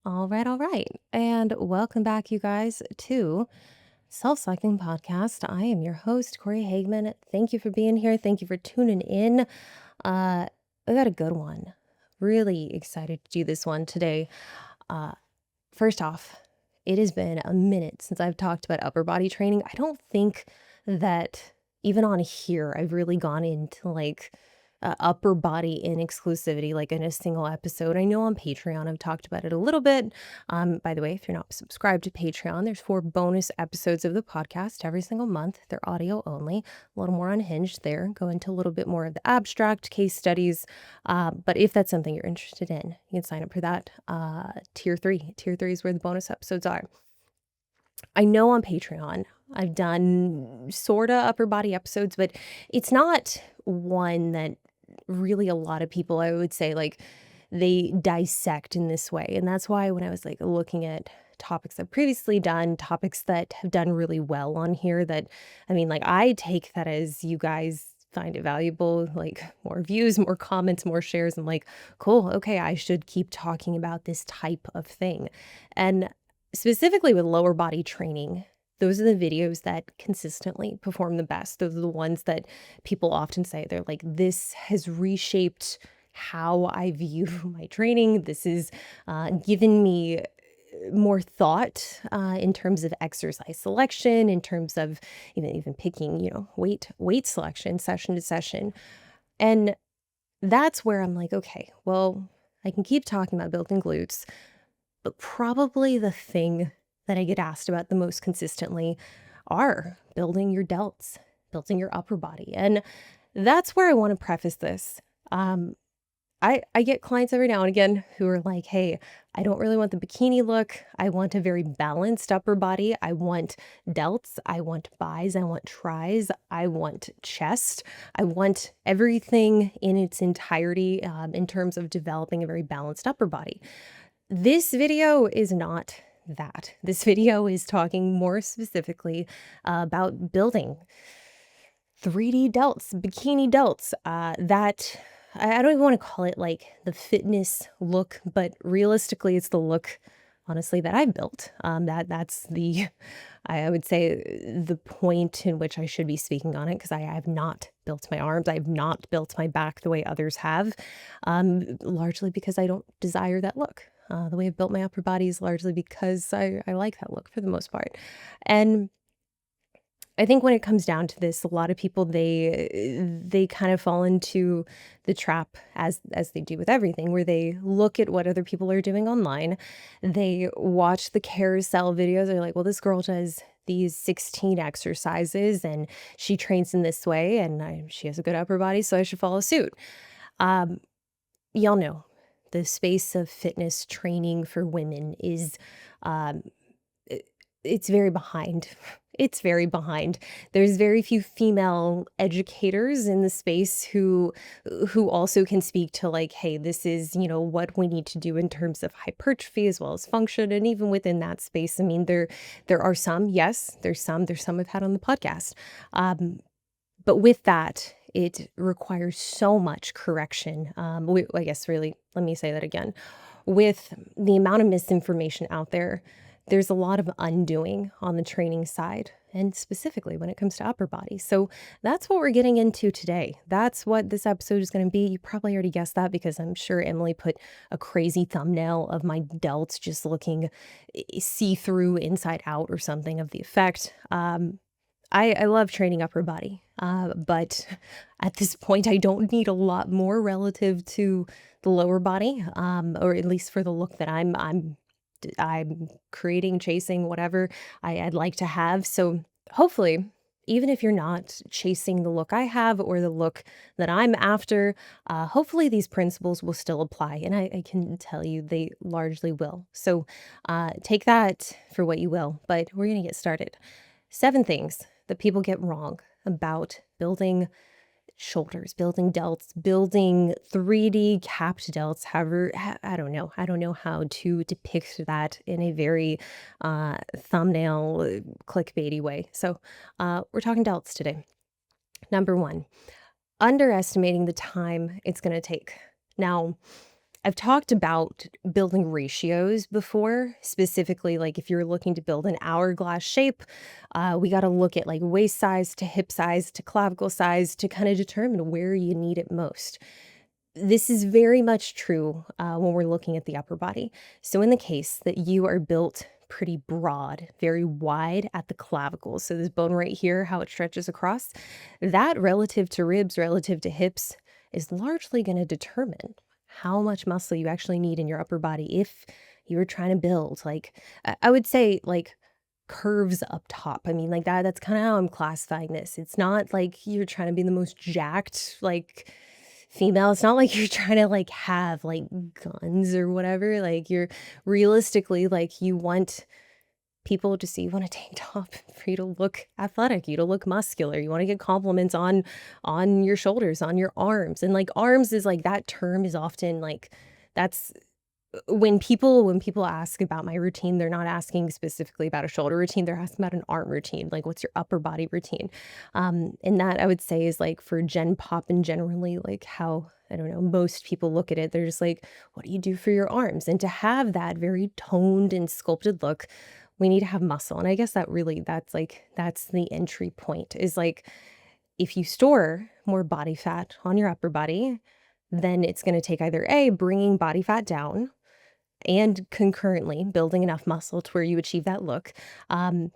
All right. And welcome back, you guys, to Self-Cycling Podcast. I am your host, Corey Hagman. Thank you for being here. Thank you for tuning in. I got a good one. Really excited to do this one today. Uh, First off, it has been a minute since I've talked about upper body training. I don't think that even on here, I've really gone into upper body in exclusivity, like in a single episode. I know on Patreon, I've talked about it a little bit. By the way, if you're not subscribed to Patreon, there's 4 bonus episodes of the podcast every single month. They're audio only, a little more unhinged there, go into a little bit more of the abstract case studies. But if that's something you're interested in, you can sign up for that. Tier 3. Tier 3 is where the bonus episodes are. I know on Patreon, I've done sorta upper body episodes, but it's not one that really a lot of people, I would say, they dissect in this way. And that's why when I was looking at topics I've previously done, topics that have done really well on here, I take that as you guys find it valuable, like more views, more comments, more shares. I'm like, cool, okay, I should keep talking about this type of thing. And specifically with lower body training, those are the videos that consistently perform the best. Those are the ones that people often say, they're like, this has reshaped how I view my training. This is given me more thought in terms of exercise selection, in terms of even picking, weight selection session to session. And that's where I'm like, okay, well, I can keep talking about building glutes, but probably the thing that I get asked about the most consistently are building your delts, building your upper body. And that's where I want to preface this. Um, I get clients every now and again who are like, hey, I don't really want the bikini look. I want a very balanced upper body. I want delts. I want bis. I want tris. I want chest. I want everything in its entirety in terms of developing a very balanced upper body. This video is not that. This video is talking more specifically about building 3D delts, bikini delts, that I don't even want to call it like the fitness look, but realistically, it's the look, honestly, that I've built. That's the, I would say, the point in which I should be speaking on it, because I have not built my arms. I have not built my back the way others have, largely because I don't desire that look. The way I've built my upper body is largely because I like that look for the most part. And I think when it comes down to this, a lot of people, they kind of fall into the trap, as they do with everything, where they look at what other people are doing online. They watch the carousel videos. They're like, well, this girl does these 16 exercises and she trains in this way and she has a good upper body, so I should follow suit. Um, Y'all know the space of fitness training for women is um, it's very behind. It's very behind. There's very few female educators in the space who also can speak to like, hey, this is, what we need to do in terms of hypertrophy as well as function. And even within that space, I mean, there are some, yes, there's some I've had on the podcast. But with that, it requires so much correction. I guess really, let me say that again. With the amount of misinformation out there, there's a lot of undoing on the training side, and specifically when it comes to upper body. So that's what we're getting into today. That's what this episode is going to be. You probably already guessed that because I'm sure Emily put a crazy thumbnail of my delts just looking see-through inside out or something of the effect. I love training upper body, but at this point, I don't need a lot more relative to the lower body, or at least for the look that I'm creating, chasing, whatever I'd like to have. So hopefully, even if you're not chasing the look I have or the look that I'm after, hopefully these principles will still apply. And I can tell you they largely will. So take that for what you will, but we're going to get started. 7 things that people get wrong about building shoulders, building delts, building 3D capped delts. However, I don't know. I don't know how to depict that in a very thumbnail clickbaity way. So we're talking delts today. Number 1, underestimating the time it's going to take. Now, I've talked about building ratios before, specifically, like if you're looking to build an hourglass shape, we got to look at like waist size to hip size to clavicle size to kind of determine where you need it most. This is very much true when we're looking at the upper body. So, in the case that you are built pretty broad, very wide at the clavicle, so this bone right here, how it stretches across, that relative to ribs, relative to hips, is largely going to determine how much muscle you actually need in your upper body if you're trying to build. Like, I would say, like, curves up top. I mean, like that's kind of how I'm classifying this. It's not like you're trying to be the most jacked, like female. It's not like you're trying to like have like guns or whatever. Like you're realistically like you want people to see you want a tank top for you to look athletic, you to look muscular. You want to get compliments on your shoulders, on your arms. And like arms is like that term is often like that's when people ask about my routine, they're not asking specifically about a shoulder routine, they're asking about an arm routine, like, what's your upper body routine? And that I would say is, like, for gen pop and generally, like, how, I don't know, most people look at it, they're just like, "What do you do for your arms?" And to have that very toned and sculpted look, we need to have muscle, and I guess that really that's the entry point, is, like, if you store more body fat on your upper body, then it's gonna take either A, bringing body fat down, and concurrently building enough muscle to where you achieve that look. Um,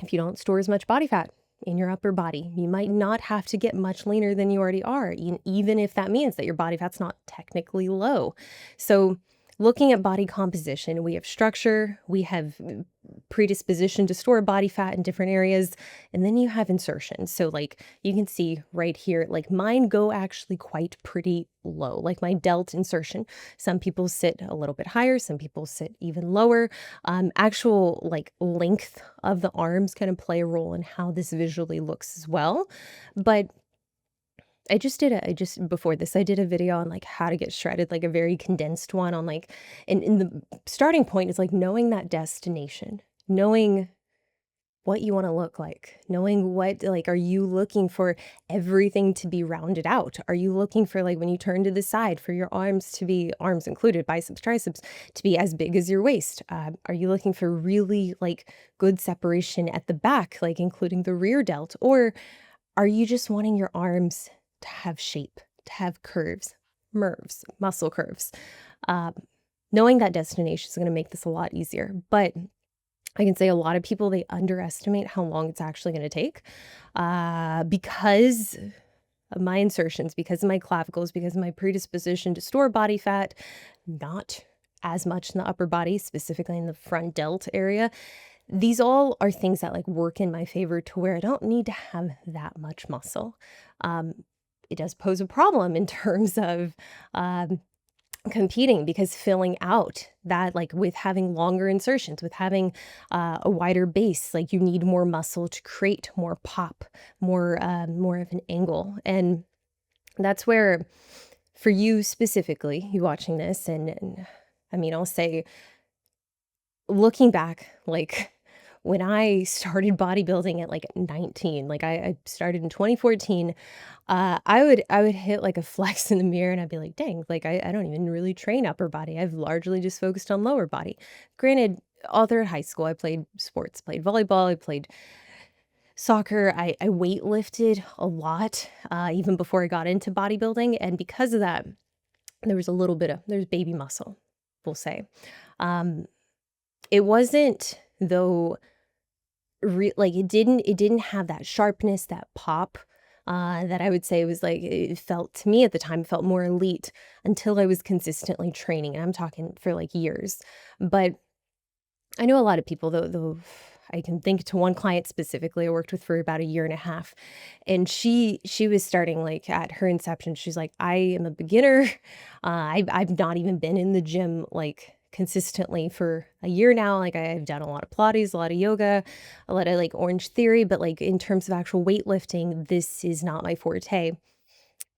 if you don't store as much body fat in your upper body, you might not have to get much leaner than you already are, even if that means that your body fat's not technically low. So, looking at body composition, we have structure, we have predisposition to store body fat in different areas, and then you have insertion. So, like you can see right here, like mine go actually quite pretty low, like my delt insertion. Some people sit a little bit higher, some people sit even lower. Actual like length of the arms kind of play a role in how this visually looks as well. But I just before this, I did a video on, like, how to get shredded, like, a very condensed one on, like and the starting point is, like, knowing that destination, knowing what you wanna look like, knowing what like, are you looking for everything to be rounded out? Are you looking for, like, when you turn to the side, for your arms to be arms included, biceps, triceps, to be as big as your waist? Are you looking for really, like, good separation at the back, like, including the rear delt? Or are you just wanting your arms to have shape, to have curves, merves, muscle curves? Um, Knowing that destination is gonna make this a lot easier, but I can say a lot of people, they underestimate how long it's actually gonna take, because of my insertions, because of my clavicles, because of my predisposition to store body fat, not as much in the upper body, specifically in the front delt area. These all are things that, like, work in my favor to where I don't need to have that much muscle. Um, it does pose a problem in terms of, competing because filling out that, like, with having longer insertions, with having, a wider base, like, you need more muscle to create more pop, more of an angle, and that's where for you specifically, you watching this and I mean, I'll say looking back, like, when I started bodybuilding at, like, 19, like, I started in 2014, I would hit, like, a flex in the mirror, and I'd be like, "Dang, like, I don't even really train upper body. I've largely just focused on lower body." Granted, all through high school, I played sports, played volleyball, I played soccer, I weightlifted a lot, even before I got into bodybuilding, and because of that, there was a little bit of there's baby muscle, we'll say. Um it wasn't, though, like, it didn't have that sharpness, that pop, that I would say was, like it felt to me at the time, it felt more elite until I was consistently training, and I'm talking for, like, years. But I know a lot of people, though I can think to one client specifically I worked with for about a year and a half, and she was starting, like, at her inception, she's like, "I am a beginner, I've not even been in the gym, like, consistently for a year now, like, I've done a lot of Pilates, a lot of yoga, a lot of, like, Orange Theory, but, like, in terms of actual weightlifting, this is not my forte."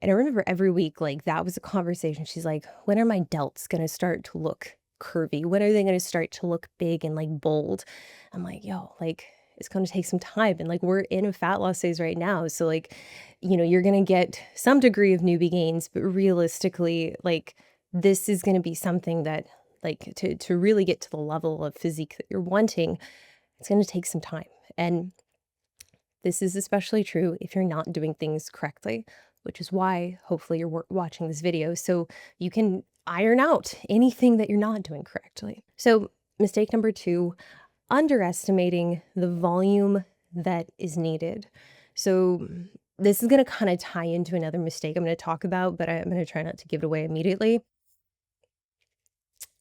And I remember every week, like, that was a conversation. She's like, "When are my delts gonna start to look curvy? When are they gonna start to look big and, like, bold?" I'm like, "Yo, like, it's gonna take some time." And, like, we're in a fat loss phase right now. So, like, you're gonna get some degree of newbie gains, but realistically, like, this is going to be something that, like, to really get to the level of physique that you're wanting, it's going to take some time. And this is especially true if you're not doing things correctly, which is why hopefully you're watching this video so you can iron out anything that you're not doing correctly. So, mistake number 2, underestimating the volume that is needed. So, this is going to kind of tie into another mistake I'm going to talk about, but I'm going to try not to give it away immediately.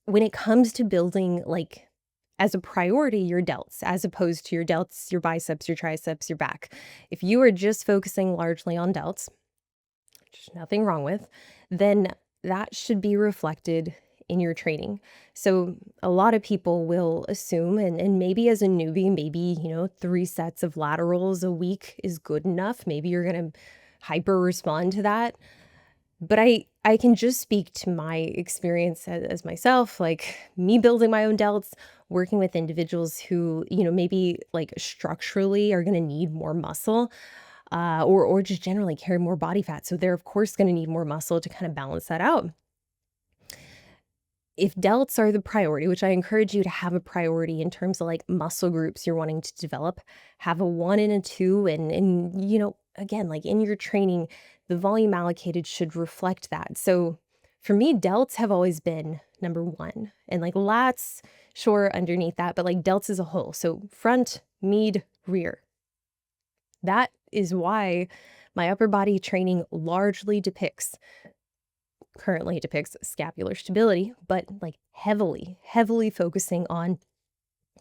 When it comes to building, like, as a priority, your delts, as opposed to your delts, your biceps, your triceps, your back. If you are just focusing largely on delts, which there's nothing wrong with, then that should be reflected in your training. So a lot of people will assume, and maybe as a newbie, maybe, 3 sets of laterals a week is good enough. Maybe you're going to hyper respond to that. But I can just speak to my experience as myself, like me building my own delts, working with individuals who, maybe like structurally are going to need more muscle, or just generally carry more body fat. So they're of course going to need more muscle to kind of balance that out. If delts are the priority, which I encourage you to have a priority in terms of like muscle groups you're wanting to develop, have a 1 and a 2, and again, like in your training, the volume allocated should reflect that. So for me, delts have always been number 1, and like lats, sure, underneath that, but like delts as a whole. So front, mid, rear. That is why my upper body training currently depicts scapular stability, but like heavily focusing on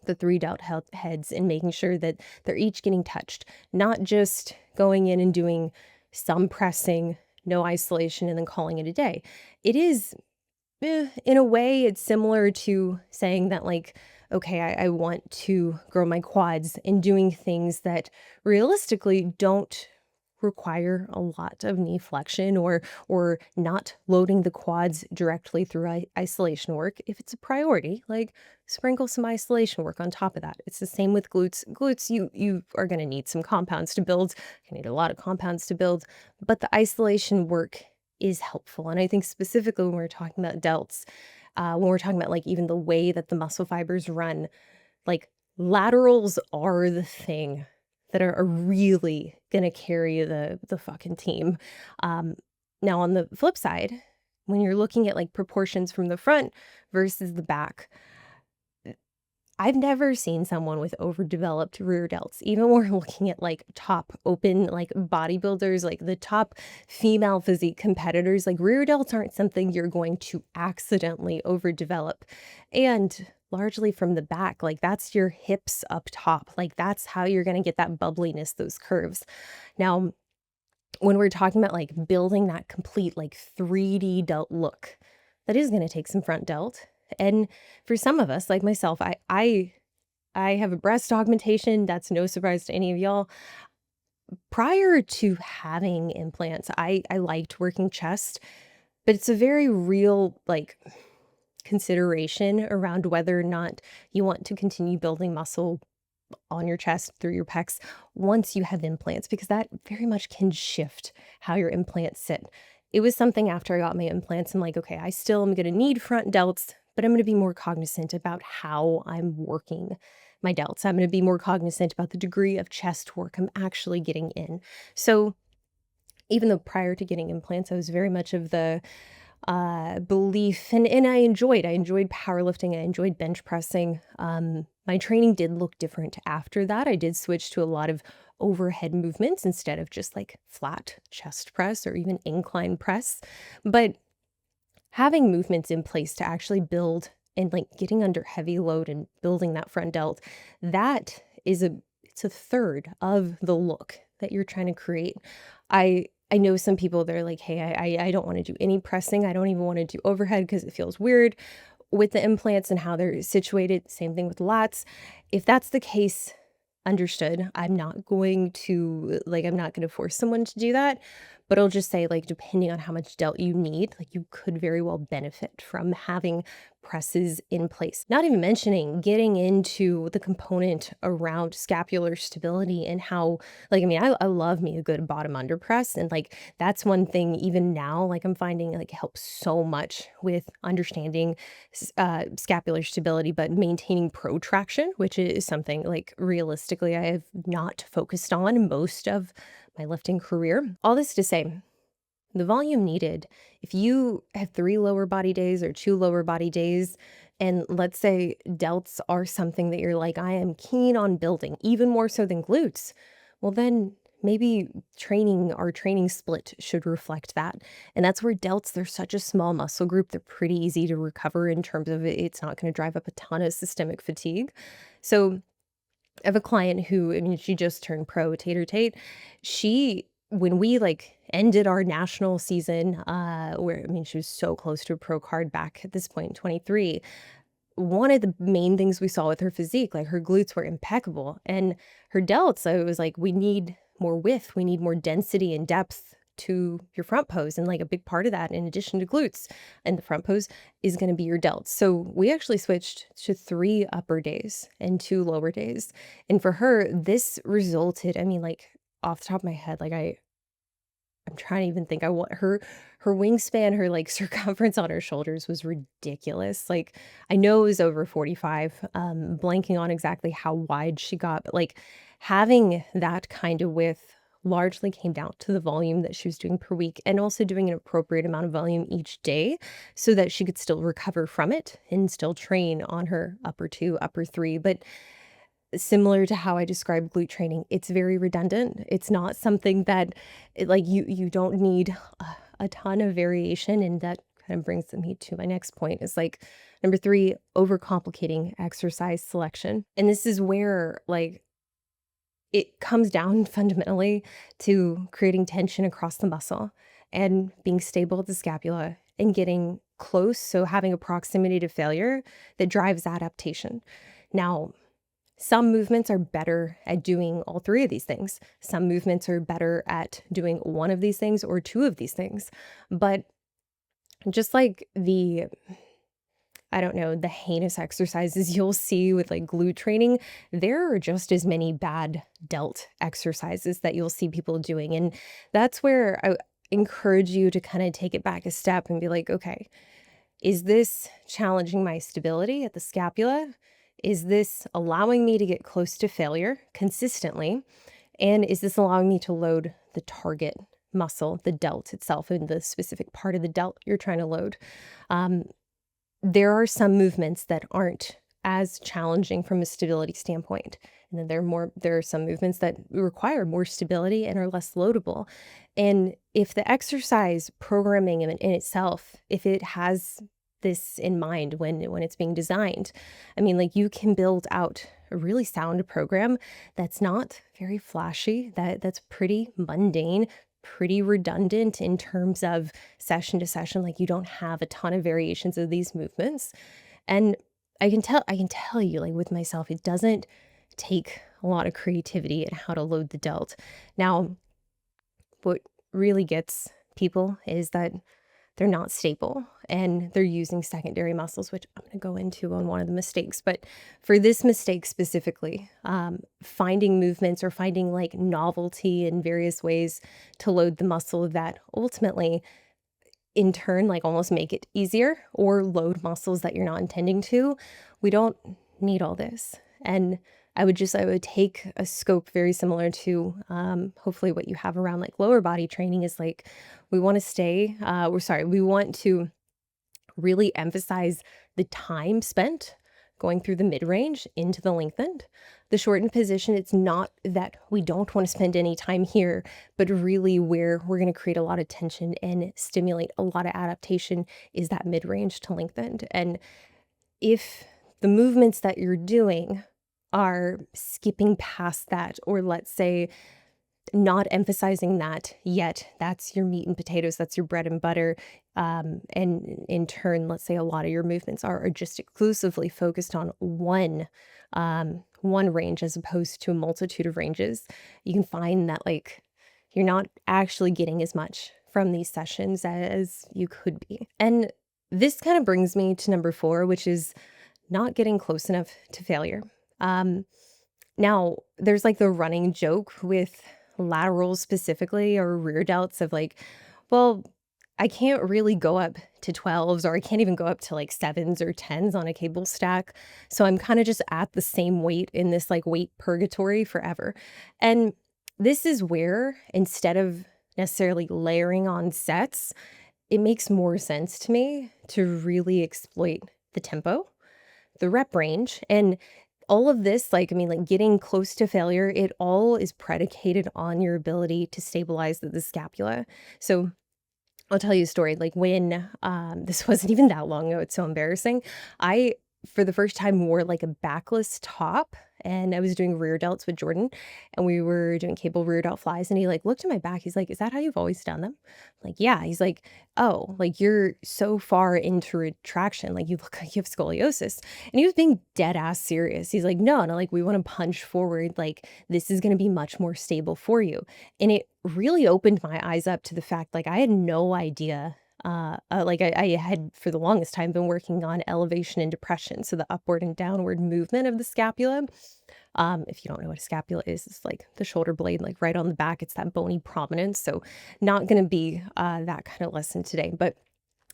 the 3 delt heads and making sure that they're each getting touched, not just going in and doing some pressing, no isolation, and then calling it a day. It is, in a way, it's similar to saying that, like, okay, I want to grow my quads and doing things that realistically don't require a lot of knee flexion, or not loading the quads directly through isolation work. If it's a priority, like, sprinkle some isolation work on top of that. It's the same with glutes. Glutes, you are going to need some compounds to build. You need a lot of compounds to build, but the isolation work is helpful. And I think specifically when we're talking about delts, when we're talking about like even the way that the muscle fibers run, like laterals are the thing that are really gonna carry the fucking team. Now on the flip side, when you're looking at like proportions from the front versus the back, I've never seen someone with overdeveloped rear delts. Even when we're looking at like top open, like bodybuilders, like the top female physique competitors, like rear delts aren't something you're going to accidentally overdevelop. And largely from the back, like that's your hips up top. Like that's how you're going to get that bubbliness, those curves. Now, when we're talking about like building that complete like 3D delt look, that is going to take some front delt. And for some of us, like myself, I have a breast augmentation. That's no surprise to any of y'all. Prior to having implants, I liked working chest, but it's a very real like consideration around whether or not you want to continue building muscle on your chest through your pecs once you have implants, because that very much can shift how your implants sit. It was something after I got my implants, I'm like, okay, I still am going to need front delts, but I'm going to be more cognizant about how I'm working my delts. I'm going to be more cognizant about the degree of chest work I'm actually getting in. So even though prior to getting implants, I was very much of the belief, and I enjoyed powerlifting, I enjoyed bench pressing. My training did look different after that. I did switch to a lot of overhead movements instead of just like flat chest press or even incline press. But having movements in place to actually build and like getting under heavy load and building that front delt, that is it's a third of the look that you're trying to create. I know some people that are like, hey, I don't want to do any pressing. I don't even want to do overhead because it feels weird with the implants and how they're situated. Same thing with lats. If that's the case, understood. I'm not going to force someone to do that, but I'll just say, like, depending on how much delt you need, like, you could very well benefit from having presses in place. Not even mentioning getting into the component around scapular stability and how, like, I mean, I love me a good bottom under press. And like, that's one thing even now, like I'm finding like helps so much with understanding scapular stability, but maintaining protraction, which is something like realistically I have not focused on most of my lifting career. All this to say, the volume needed, if you have 3 lower body days or 2 lower body days, and let's say delts are something that you're like, I am keen on building, even more so than glutes, well, then maybe our training split should reflect that. And that's where delts, they're such a small muscle group. They're pretty easy to recover in terms of it's not going to drive up a ton of systemic fatigue. So I have a client who, I mean, she just turned pro, Tater Tate. When we like ended our national season, where, I mean, she was so close to a pro card back at this point in 23. One of the main things we saw with her physique, like her glutes were impeccable and her delts, so it was like, we need more width, we need more density and depth to your front pose. And like a big part of that, in addition to glutes and the front pose, is going to be your delts. So we actually switched to 3 upper days and 2 lower days. And for her, this resulted, I mean, like off the top of my head, like I'm trying to even think. I want her wingspan, her like circumference on her shoulders was ridiculous. Like I know it was over 45, blanking on exactly how wide she got, but like having that kind of width largely came down to the volume that she was doing per week and also doing an appropriate amount of volume each day so that she could still recover from it and still train on her upper 2, upper 3. But similar to how I describe glute training, it's very redundant. It's not something that like you don't need a ton of variation. And that kind of brings me to my next point is like number 3, overcomplicating exercise selection. And this is where like it comes down fundamentally to creating tension across the muscle and being stable at the scapula and getting close. So having a proximity to failure that drives adaptation. Now, some movements are better at doing all 3 of these things. Some movements are better at doing one of these things or 2 of these things. But just like I don't know, the heinous exercises you'll see with like glute training, there are just as many bad delt exercises that you'll see people doing. And that's where I encourage you to kind of take it back a step and be like, okay, is this challenging my stability at the scapula? Is this allowing me to get close to failure consistently? And is this allowing me to load the target muscle, the delt itself, in the specific part of the delt you're trying to load? There are some movements that aren't as challenging from a stability standpoint. And then there are some movements that require more stability and are less loadable. And if the exercise programming in itself, if it has this in mind when it's being designed, I mean, like you can build out a really sound program that's not very flashy, that's pretty mundane, pretty redundant in terms of session to session. Like you don't have a ton of variations of these movements. And I can tell you, like with myself, it doesn't take a lot of creativity in how to load the delt. Now, what really gets people is that they're not stable and they're using secondary muscles, which I'm going to go into on one of the mistakes. But for this mistake specifically, finding movements or finding like novelty in various ways to load the muscle that ultimately in turn like almost make it easier or load muscles that you're not intending to. We don't need all this. And I would take a scope very similar to hopefully what you have around like lower body training is like we want to really emphasize the time spent going through the mid-range into the lengthened. The shortened position, it's not that we don't want to spend any time here, but really where we're going to create a lot of tension and stimulate a lot of adaptation is that mid-range to lengthened. And if the movements that you're doing are skipping past that, or let's say not emphasizing that yet, that's your meat and potatoes, that's your bread and butter. And in turn, let's say a lot of your movements are just exclusively focused on one range as opposed to a multitude of ranges. You can find that like you're not actually getting as much from these sessions as you could be. And this kind of brings me to number 4, which is not getting close enough to failure. Um, Now, there's like the running joke with laterals specifically or rear delts of like, well, I can't really go up to 12s or I can't even go up to like 7s or 10s on a cable stack. So I'm kind of just at the same weight in this like weight purgatory forever. And this is where instead of necessarily layering on sets, it makes more sense to me to really exploit the tempo, the rep range, and all of this, like, I mean, like getting close to failure, it all is predicated on your ability to stabilize the scapula. So I'll tell you a story. Like when this wasn't even that long ago, it's so embarrassing. I for the first time wore like a backless top and I was doing rear delts with Jordan and we were doing cable rear delt flies and he like looked at my back. He's like, "Is that how you've always done them?" I'm like, "Yeah." He's like, "Oh, like you're so far into retraction, like you look like you have scoliosis." And he was being dead ass serious. He's like, "No, no, like we want to punch forward. Like this is going to be much more stable for you." And it really opened my eyes up to the fact, like, I had no idea, like, I had for the longest time been working on elevation and depression, so the upward and downward movement of the scapula. If you don't know what a scapula is, it's like the shoulder blade, like, right on the back, it's that bony prominence, so not gonna be, that kind of lesson today, but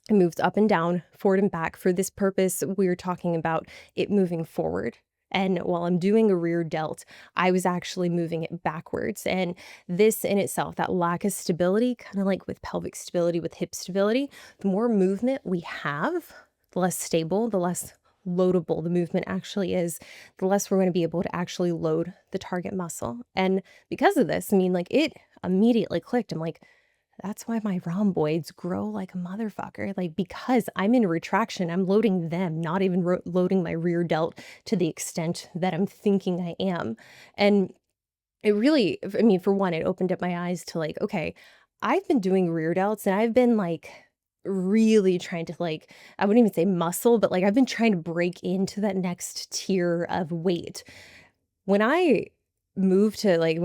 it moves up and down, forward and back. For this purpose, we're talking about it moving forward. And while I'm doing a rear delt, I was actually moving it backwards. And this in itself, that lack of stability, kind of like with pelvic stability, with hip stability, the more movement we have, the less stable, the less loadable the movement actually is, the less we're going to be able to actually load the target muscle. And because of this, I mean, like it immediately clicked. I'm like, that's why my rhomboids grow like a motherfucker, like, because I'm in retraction, I'm loading them, not even loading my rear delt to the extent that I'm thinking I am, and it really I mean, for one, it opened up my eyes to, like, okay, I've been doing rear delts, and I've been, like, really trying to, like I wouldn't even say muscle, but, like, I've been trying to break into that next tier of weight. When I moved to like,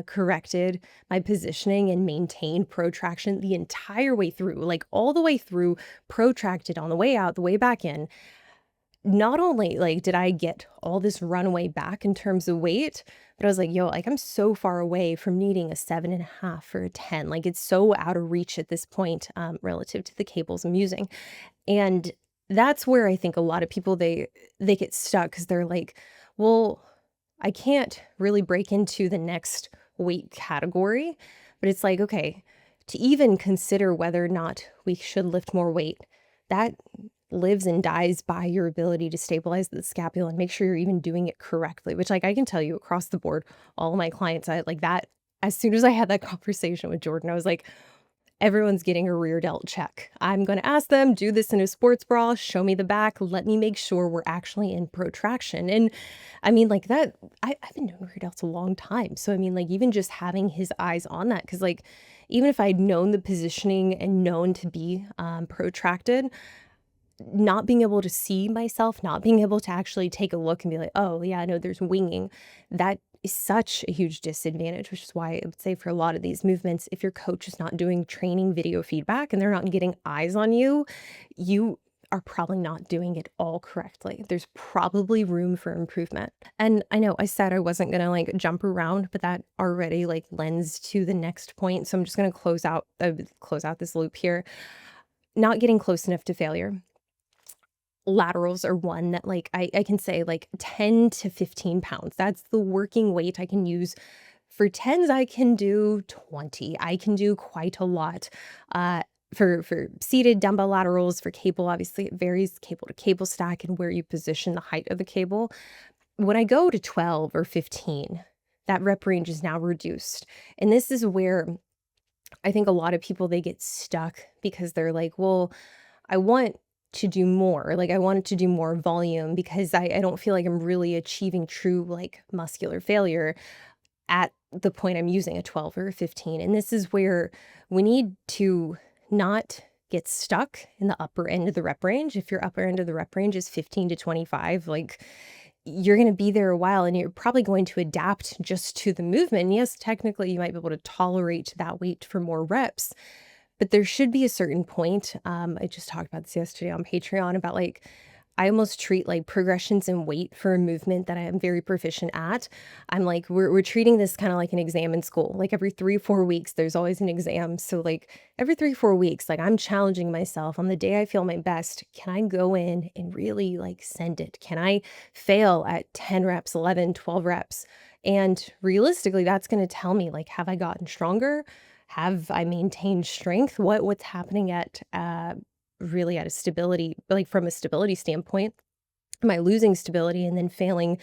corrected my positioning and maintained protraction the entire way through, like, all the way through, protracted on the way out, the way back in, not only, like, did I get all this runway back in terms of weight, but I was like, "Yo, like, I'm so far away from needing a 7.5 or a 10." Like, it's so out of reach at this point, relative to the cables I'm using. And that's where I think a lot of people, they get stuck because 'cause they're like, "Well, I can't really break into the next weight category." But it's like, okay, to even consider whether or not we should lift more weight, that lives and dies by your ability to stabilize the scapula and make sure you're even doing it correctly, which, like, I can tell you across the board, all of my clients, I like that as soon as I had that conversation with Jordan, I was like, everyone's getting a rear delt check. I'm gonna ask them, do this in a sports bra, show me the back, let me make sure we're actually in protraction. And I mean, like that, I've been doing rear delts a long time. So I mean, like even just having his eyes on that, because like even if I'd known the positioning and known to be protracted, not being able to see myself, not being able to actually take a look and be like, "Oh, yeah, no, there's winging." That is such a huge disadvantage, which is why I would say for a lot of these movements, if your coach is not doing training video feedback and they're not getting eyes on you, you are probably not doing it all correctly. There's probably room for improvement. And I know I said I wasn't gonna like jump around, but that already like lends to the next point. So I'm just gonna close out this loop here. Not getting close enough to failure. Laterals are one that, like, I can say, like, 10 to 15 pounds. That's the working weight I can use. For 10s, I can do 20. I can do quite a lot. For seated dumbbell laterals, for cable, obviously, it varies cable to cable stack and where you position the height of the cable. When I go to 12 or 15, that rep range is now reduced, and this is where I think a lot of people, they get stuck because they're like, "Well, I want to do more. Like, I wanted to do more volume because I don't feel like I'm really achieving true, like, muscular failure at the point I'm using a 12 or a 15." And this is where we need to not get stuck in the upper end of the rep range. If your upper end of the rep range is 15 to 25, like, you're gonna be there a while and you're probably going to adapt just to the movement. And yes, technically, you might be able to tolerate that weight for more reps, But there should be a certain point, I just talked about this yesterday on Patreon about, like, I almost treat, like, progressions in weight for a movement that I am very proficient at. I'm like, we're treating this kinda like an exam in school. Like, every 3, 4 weeks, there's always an exam. So, like, every 3, 4 weeks, like, I'm challenging myself on the day I feel my best, can I go in and really, like, send it? Can I fail at 10 reps, 11, 12 reps? And realistically, that's gonna tell me, like, have I gotten stronger? Have I maintained strength? What's happening at, really at a stability, like, from a stability standpoint? Am I losing stability and then failing,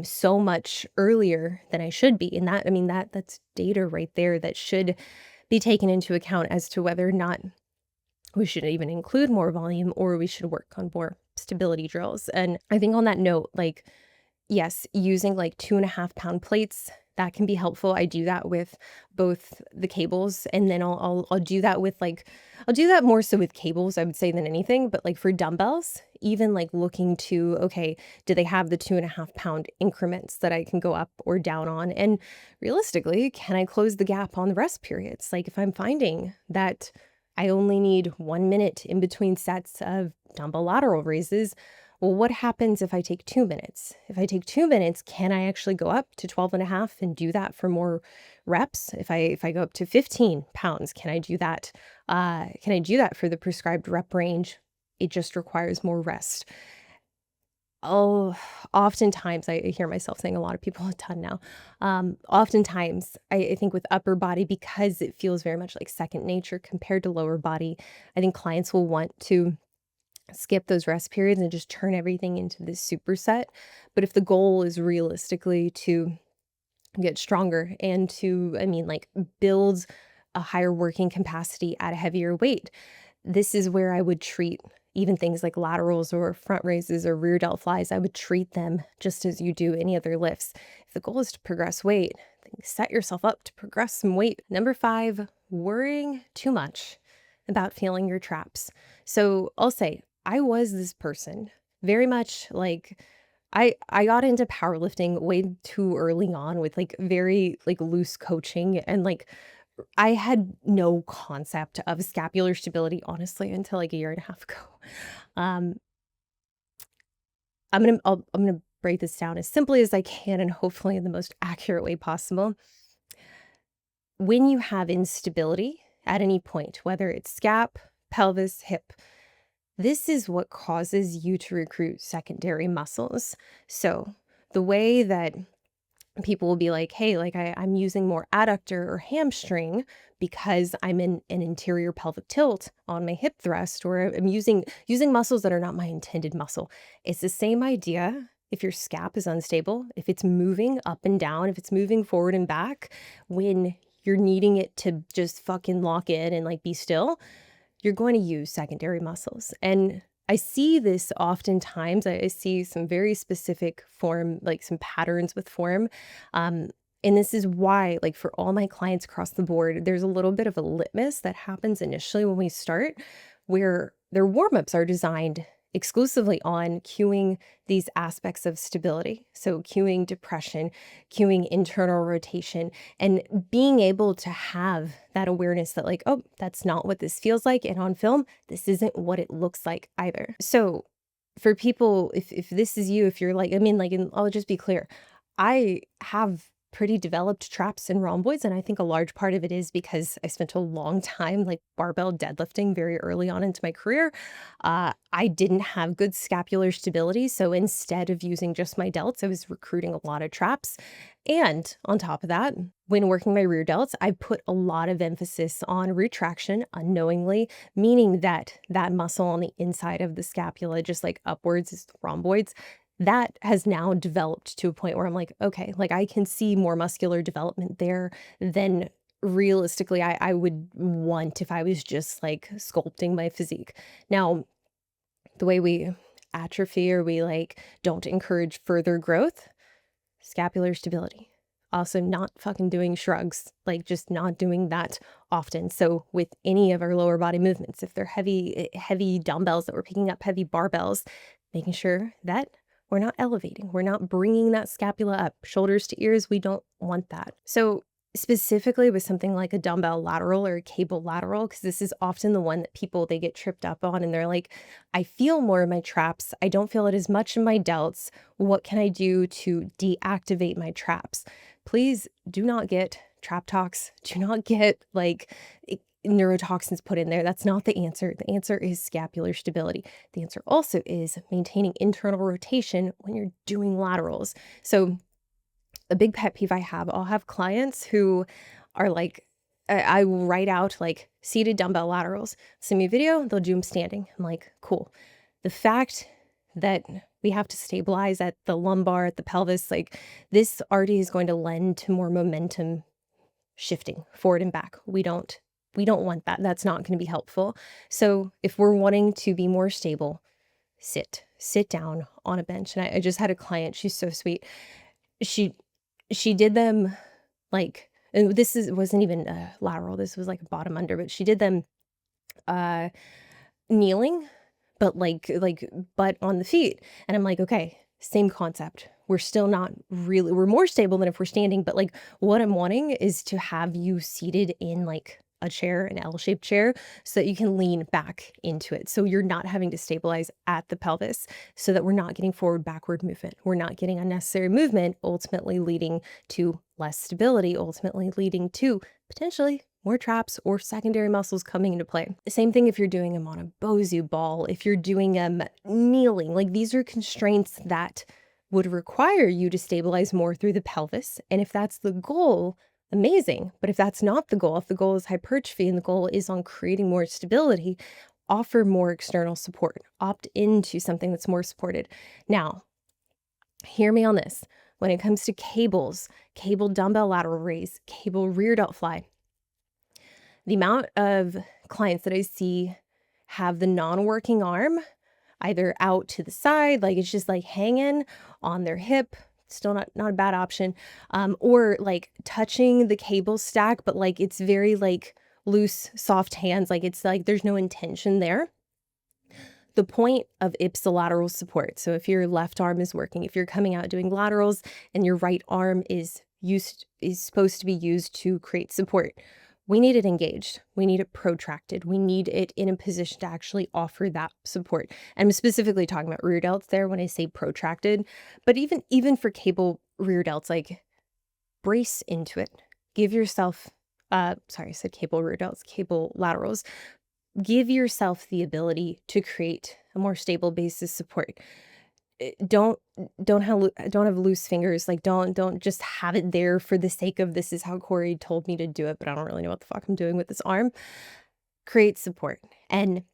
so much earlier than I should be? And that, I mean, that's data right there that should be taken into account as to whether or not we should even include more volume or we should work on more stability drills. And I think on that note, like, yes, using like 2.5 pound plates, that can be helpful. I do that with both the cables, and then I'll do that with like, I'll do that more so with cables, I would say, than anything. But like for dumbbells, even like looking to, okay, do they have the 2.5 pound increments that I can go up or down on? And realistically, can I close the gap on the rest periods? Like if I'm finding that I only need 1 minute in between sets of dumbbell lateral raises, well, what happens if I take 2 minutes? If I take 2 minutes, can I actually go up to 12 and a half and do that for more reps? If I go up to 15 pounds, can I do that? Can I do that for the prescribed rep range? It just requires more rest. Oh, oftentimes I hear myself saying a lot of people a ton now. Oftentimes I think with upper body, because it feels very much like second nature compared to lower body, I think clients will want to skip those rest periods and just turn everything into this superset. But if the goal is realistically to get stronger and to, I mean, like, build a higher working capacity at a heavier weight, this is where I would treat even things like laterals or front raises or rear delt flies. I would treat them just as you do any other lifts. If the goal is to progress weight, then set yourself up to progress some weight. Number 5, worrying too much about failing your traps. So I'll say I was this person, very much like I got into powerlifting way too early on with like very like loose coaching, and like I had no concept of scapular stability, honestly, until like a year and a half ago. Um, I'm gonna break this down as simply as I can and hopefully in the most accurate way possible. When you have instability at any point, whether it's scap, pelvis, hip, this is what causes you to recruit secondary muscles. So the way that people will be like, hey, like I'm using more adductor or hamstring because I'm in an interior pelvic tilt on my hip thrust, or I'm using muscles that are not my intended muscle. It's the same idea. If your scap is unstable, if it's moving up and down, if it's moving forward and back, when you're needing it to just fucking lock in and like be still, you're going to use secondary muscles. And I see this oftentimes. I see some very specific form, like some patterns with form. Um, and this is why, like for all my clients across the board, there's a little bit of a litmus that happens initially when we start, where their warm-ups are designed exclusively on cueing these aspects of stability. So cueing depression, cueing internal rotation, and being able to have that awareness that like, oh, that's not what this feels like. And on film, this isn't what it looks like either. So for people, if this is you, if you're like, I mean, like, and I'll just be clear, I have pretty developed traps and rhomboids, and I think a large part of it is because I spent a long time like barbell deadlifting very early on into my career. I didn't have good scapular stability, so instead of using just my delts, I was recruiting a lot of traps. And on top of that, when working my rear delts, I put a lot of emphasis on retraction unknowingly, meaning that that muscle on the inside of the scapula, just like upwards, is the rhomboids, that has now developed to a point where I'm like, okay, like I can see more muscular development there than realistically I would want if I was just like sculpting my physique. Now, the way we atrophy or we like don't encourage further growth, scapular stability. Also, not fucking doing shrugs, like just not doing that often. So, with any of our lower body movements, if they're heavy dumbbells that we're picking up, heavy barbells, making sure that we're not elevating, we're not bringing that scapula up, shoulders to ears, we don't want that. So, specifically with something like a dumbbell lateral or a cable lateral, because this is often the one that people, they get tripped up on and they're like, I feel more in my traps. I don't feel it as much in my delts. What can I do to deactivate my traps? Please do not get trap talks. Do not get like neurotoxins put in there. That's not the answer. The answer is scapular stability. The answer also is maintaining internal rotation when you're doing laterals. So a big pet peeve I have, I'll have clients who are like, I will write out like seated dumbbell laterals, send me a video, they'll do them standing. I'm like, cool. The fact that we have to stabilize at the lumbar, at the pelvis, like this already is going to lend to more momentum shifting forward and back. We don't want that. That's not going to be helpful. So if we're wanting to be more stable, sit down on a bench. And I just had a client, she's so sweet. She did them like, and wasn't even lateral. This was like bottom under, but she did them kneeling, but like butt on the feet. And I'm like, okay, same concept. We're still not really, we're more stable than if we're standing, but like what I'm wanting is to have you seated in like a chair, an L-shaped chair, so that you can lean back into it. So you're not having to stabilize at the pelvis, so that we're not getting forward backward movement. We're not getting unnecessary movement, ultimately leading to less stability, ultimately leading to potentially more traps or secondary muscles coming into play. The same thing if you're doing them on a Bosu ball, if you're doing them kneeling, like these are constraints that would require you to stabilize more through the pelvis. And if that's the goal, amazing. But if that's not the goal, if the goal is hypertrophy and the goal is on creating more stability, offer more external support, opt into something that's more supported. Now, hear me on this. When it comes to cables, cable dumbbell lateral raise, cable rear delt fly, the amount of clients that I see have the non-working arm either out to the side, like it's just like hanging on their hip, still not a bad option, or like touching the cable stack, but like it's very like loose, soft hands, like it's like there's no intention there. The point of ipsilateral support, so if your left arm is working, if you're coming out doing laterals and your right arm is supposed to be used to create support, we need it engaged. We need it protracted. We need it in a position to actually offer that support. And I'm specifically talking about rear delts there when I say protracted, but even for cable rear delts, like brace into it. Give yourself, sorry, I said cable rear delts, cable laterals. Give yourself the ability to create a more stable basis support. Don't have loose fingers. Like don't just have it there for the sake of this is how Corey told me to do it, but I don't really know what the fuck I'm doing with this arm. Create support. And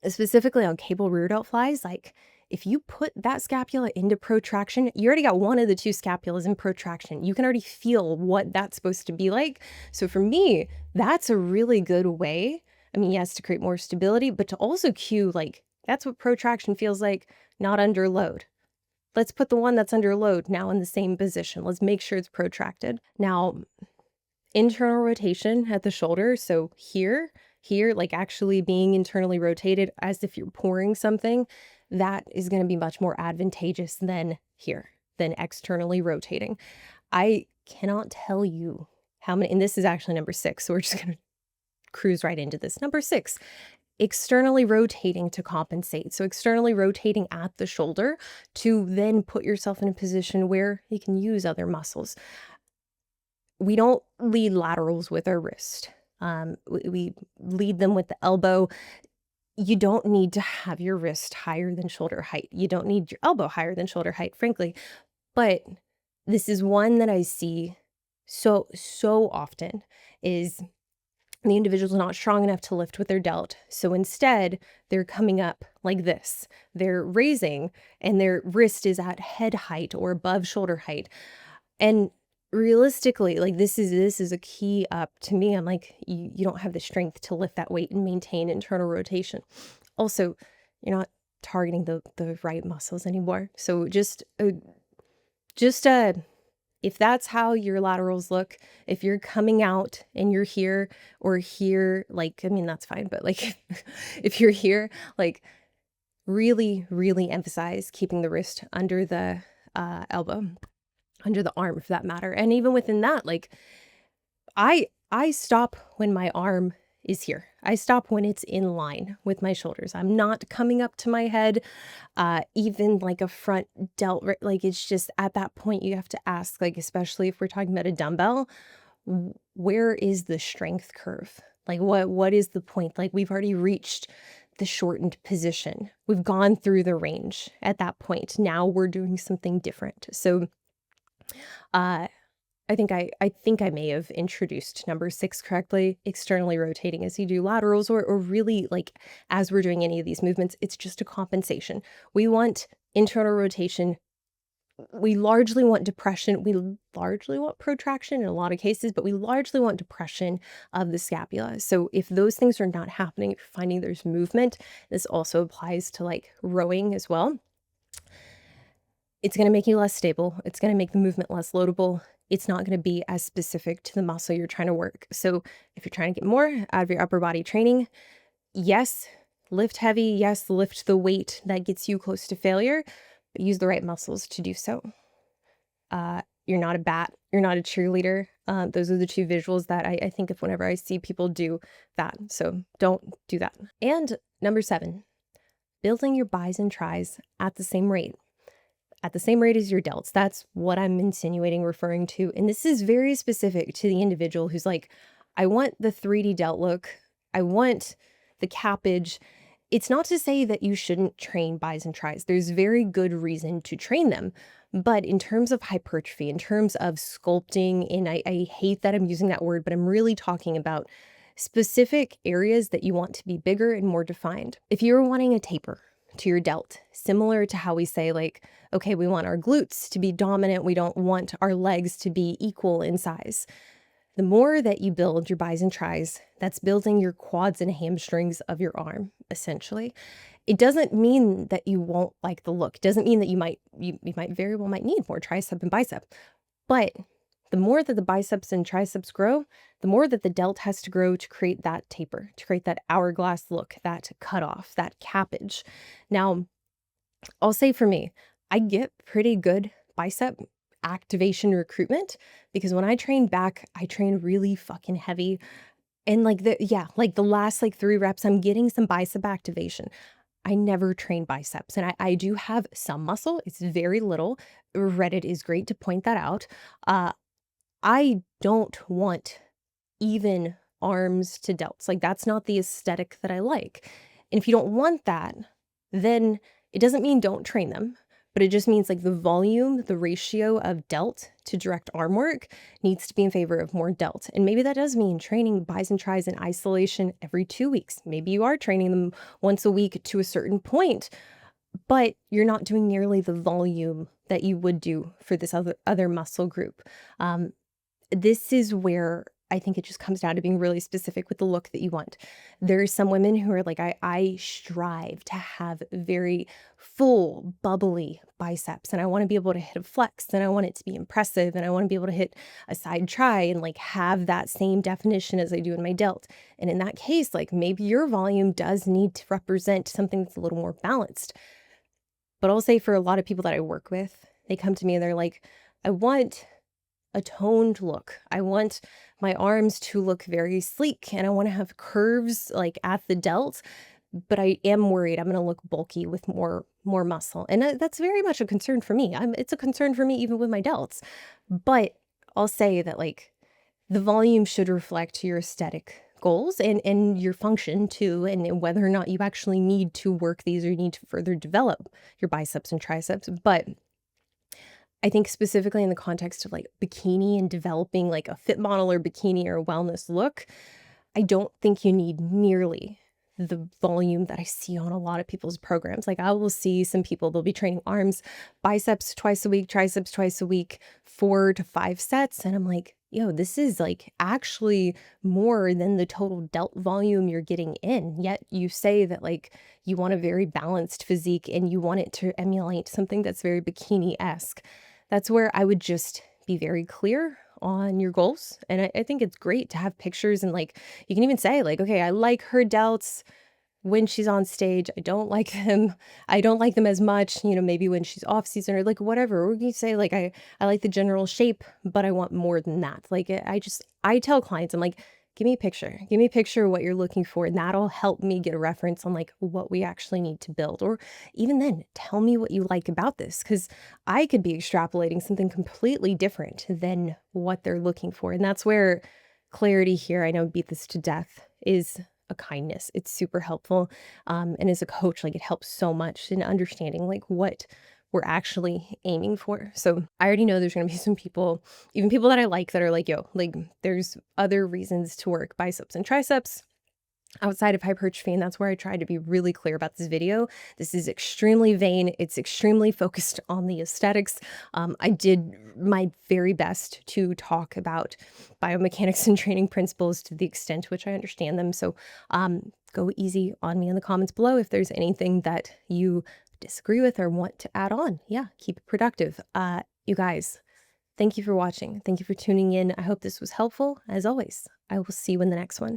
specifically on cable rear delt flies, like if you put that scapula into protraction, you already got one of the two scapulas in protraction. You can already feel what that's supposed to be like. So for me, that's a really good way. I mean, yes, to create more stability, but to also cue like that's what protraction feels like, not under load. Let's put the one that's under load now in the same position. Let's make sure it's protracted. Now, internal rotation at the shoulder. So here, like actually being internally rotated as if you're pouring something, that is going to be much more advantageous than here, than externally rotating. I cannot tell you how many, and this is actually number 6, so we're just going to cruise right into this. Number 6, externally rotating to compensate. So externally rotating at the shoulder to then put yourself in a position where you can use other muscles. We don't lead laterals with our wrist. We lead them with the elbow. You don't need to have your wrist higher than shoulder height. You don't need your elbow higher than shoulder height, frankly. But this is one that I see so often is the individual's not strong enough to lift with their delt. So instead, they're coming up like this. They're raising and their wrist is at head height or above shoulder height. And realistically, like this is a key up to me. I'm like, you don't have the strength to lift that weight and maintain internal rotation. Also, you're not targeting the right muscles anymore. So just if that's how your laterals look, if you're coming out and you're here or here, like, I mean, that's fine. But like, if you're here, like really, really emphasize keeping the wrist under the elbow, under the arm for that matter. And even within that, like I stop when my arm is here. I stop when it's in line with my shoulders. I'm not coming up to my head, even like a front delt, like it's just at that point you have to ask, like, especially if we're talking about a dumbbell, where is the strength curve? Like what is the point? Like we've already reached the shortened position. We've gone through the range at that point. Now we're doing something different. So, uh I think I may have introduced number 6 correctly, externally rotating as you do laterals or really, like, as we're doing any of these movements, it's just a compensation. We want internal rotation. We largely want depression. We largely want protraction in a lot of cases, but we largely want depression of the scapula. So if those things are not happening, if you're finding there's movement, this also applies to, like, rowing as well. It's gonna make you less stable, it's gonna make the movement less loadable, it's not gonna be as specific to the muscle you're trying to work. So, if you're trying to get more out of your upper body training, yes, lift heavy, yes, lift the weight that gets you close to failure, but use the right muscles to do so. You're not a bat, you're not a cheerleader. Those are the 2 visuals that I think of whenever I see people do that, so don't do that. And number 7, building your bis and tris at the same rate. At the same rate as your delts. That's what I'm insinuating, referring to. And this is very specific to the individual who's like, I want the 3D delt look. I want the cappage. It's not to say that you shouldn't train bis and tris. There's very good reason to train them. But in terms of hypertrophy, in terms of sculpting, and I hate that I'm using that word, but I'm really talking about specific areas that you want to be bigger and more defined. If you're wanting a taper to your delt, similar to how we say, like, okay, we want our glutes to be dominant, we don't want our legs to be equal in size. The more that you build your bis and tris, that's building your quads and hamstrings of your arm, essentially. It doesn't mean that you won't like the look. It doesn't mean that you might very well might need more tricep and bicep. But the more that the biceps and triceps grow, the more that the delt has to grow to create that taper, to create that hourglass look, that cutoff, that cappage. Now, I'll say for me, I get pretty good bicep activation recruitment because when I train back, I train really fucking heavy. And like the last like 3 reps, I'm getting some bicep activation. I never train biceps and I do have some muscle. It's very little. Reddit is great to point that out. I don't want even arms to delts. Like, that's not the aesthetic that I like. And if you don't want that, then it doesn't mean don't train them, but it just means like the volume, the ratio of delt to direct arm work needs to be in favor of more delt. And maybe that does mean training bis and tris in isolation every 2 weeks. Maybe you are training them once a week to a certain point, but you're not doing nearly the volume that you would do for this other muscle group. This is where I think it just comes down to being really specific with the look that you want. There's some women who are like, I strive to have very full, bubbly biceps, and I want to be able to hit a flex, and I want it to be impressive, and I want to be able to hit a side tri and like have that same definition as I do in my delt. And in that case, like maybe your volume does need to represent something that's a little more balanced. But I'll say for a lot of people that I work with, they come to me and they're like, I want a toned look. I want my arms to look very sleek and I want to have curves like at the delt, but I am worried I'm going to look bulky with more muscle. And that's very much a concern for me. It's a concern for me even with my delts. But I'll say that like the volume should reflect your aesthetic goals and your function too, and whether or not you actually need to work these or you need to further develop your biceps and triceps. But I think specifically in the context of like bikini and developing like a fit model or bikini or a wellness look, I don't think you need nearly the volume that I see on a lot of people's programs. Like I will see some people, they'll be training arms, biceps twice a week, triceps twice a week, 4 to 5 sets. And I'm like, yo, this is like actually more than the total delt volume you're getting in. Yet you say that like you want a very balanced physique and you want it to emulate something that's very bikini-esque. That's where I would just be very clear on your goals. And I think it's great to have pictures and like, you can even say like, okay, I like her delts. when she's on stage, I don't like them. I don't like them as much, maybe when she's off season or like whatever. Or you say like I like the general shape, but I want more than that. Like I tell clients, I'm like, give me a picture. Give me a picture of what you're looking for, and that'll help me get a reference on like what we actually need to build. Or even then, tell me what you like about this, because I could be extrapolating something completely different than what they're looking for. And that's where clarity here, I know, beat this to death, is a kindness. It's super helpful. And as a coach, like it helps so much in understanding like what we're actually aiming for. So I already know there's going to be some people, even people that I like, that are like, yo, like there's other reasons to work biceps and triceps outside of hypertrophy, and that's where I try to be really clear about this video. This is extremely vain. It's extremely focused on the aesthetics. I did my very best to talk about biomechanics and training principles to the extent to which I understand them. So go easy on me in the comments below if there's anything that you disagree with or want to add on. Yeah, keep it productive. You guys, thank you for watching. Thank you for tuning in. I hope this was helpful. As always, I will see you in the next one.